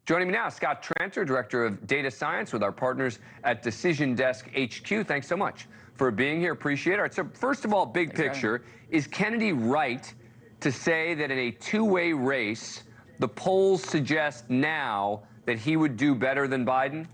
Joining me now, Scott Tranter, Director of Data Science with our partners at Decision Desk HQ. Thanks so much for being here. Appreciate it. All right, so first of all, big picture, is Kennedy right to say that in a two-way race, the polls suggest now that he would do better than Biden?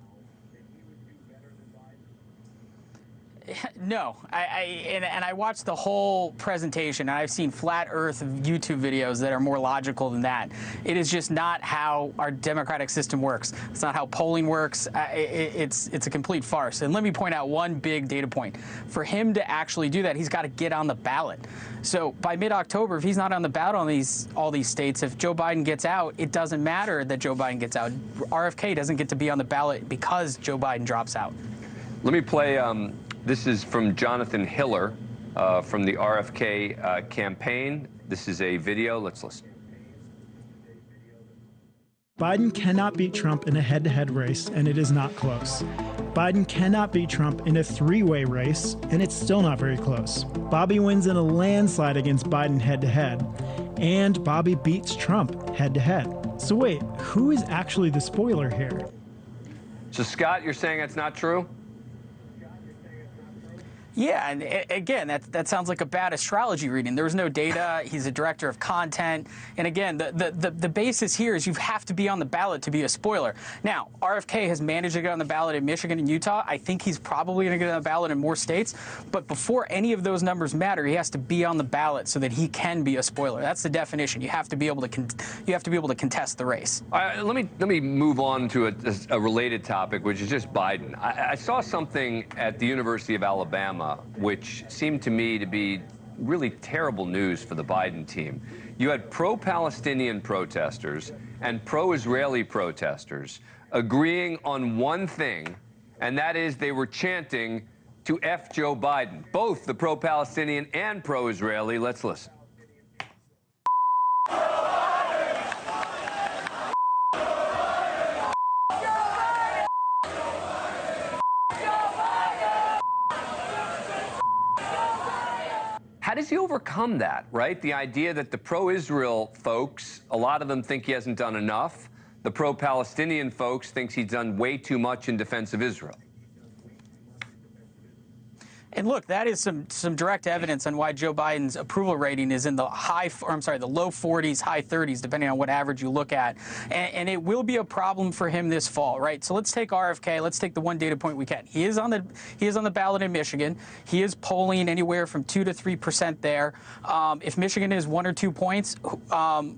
No, I watched the whole presentation, and I've seen flat Earth YouTube videos that are more logical than that. It is just not how our democratic system works. It's not how polling works. It's a complete farce. And let me point out one big data point. For him to actually do that, he's got to get on the ballot. So by mid-October, if he's not on the ballot on all these states, if Joe Biden gets out, it doesn't matter that Joe Biden gets out. RFK doesn't get to be on the ballot because Joe Biden drops out. Let me play. This is from Jonathan Hiller from the RFK campaign. This is a video. Let's listen. Biden cannot beat Trump in a head-to-head race, and it is not close. Biden cannot beat Trump in a three-way race, and it's still not very close. Bobby wins in a landslide against Biden head-to-head, and Bobby beats Trump head-to-head. So wait, who is actually the spoiler here? So Scott, you're saying that's not true? Yeah, and again, that sounds like a bad astrology reading. There was no data. He's a director of content. And again, the basis here is you have to be on the ballot to be a spoiler. Now, RFK has managed to get on the ballot in Michigan and Utah. I think he's probably going to get on the ballot in more states. But before any of those numbers matter, he has to be on the ballot so that he can be a spoiler. That's the definition. You have to be able to contest the race. Let me move on to a related topic, which is just Biden. I saw something at the University of Alabama which seemed to me to be really terrible news for the Biden team. You had pro-Palestinian protesters and pro-Israeli protesters agreeing on one thing, and that is they were chanting to F Joe Biden, both the pro-Palestinian and pro-Israeli. Let's listen. How does he overcome that, right? The idea that the pro-Israel folks, a lot of them think he hasn't done enough. The pro-Palestinian folks think he's done way too much in defense of Israel. And look, that is some direct evidence on why Joe Biden's approval rating is in the low 40s, high 30s, depending on what average you look at. And it will be a problem for him this fall, right? So let's take RFK. Let's take the one data point we can. He is on the ballot in Michigan. He is polling anywhere from 2 to 3% there. If Michigan is 1 or 2 points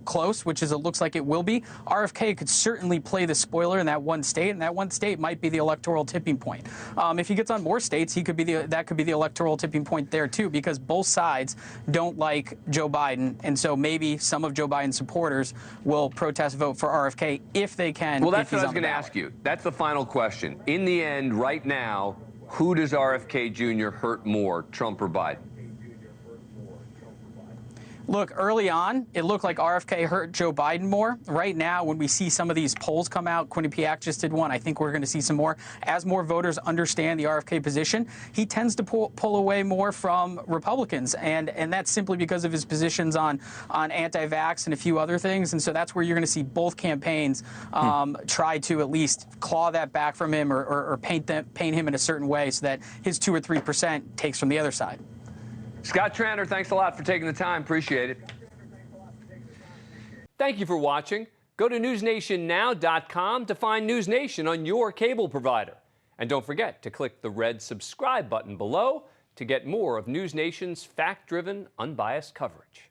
close, which is it looks like it will be, RFK could certainly play the spoiler in that one state, and that one state might be the electoral tipping point. If he gets on more states, that could be the electoral tipping point there too, because both sides don't like Joe Biden, and so maybe some of Joe Biden's supporters will protest vote for RFK if they can. Well, that's what I was going to ask you. That's the final question. In the end, right now, who does RFK Jr. hurt more, Trump or Biden? Look, early on, it looked like RFK hurt Joe Biden more. Right now, when we see some of these polls come out, Quinnipiac just did one, I think we're going to see some more. As more voters understand the RFK position, he tends to pull away more from Republicans, and that's simply because of his positions on anti-vax and a few other things. And so that's where you're going to see both campaigns try to at least claw that back from him or paint him in a certain way so that his 2 or 3% takes from the other side. Scott Tranter, thanks a lot for taking the time. Appreciate it. Thank you for watching. Go to newsnationnow.com to find NewsNation on your cable provider. And don't forget to click the red subscribe button below to get more of NewsNation's fact-driven, unbiased coverage.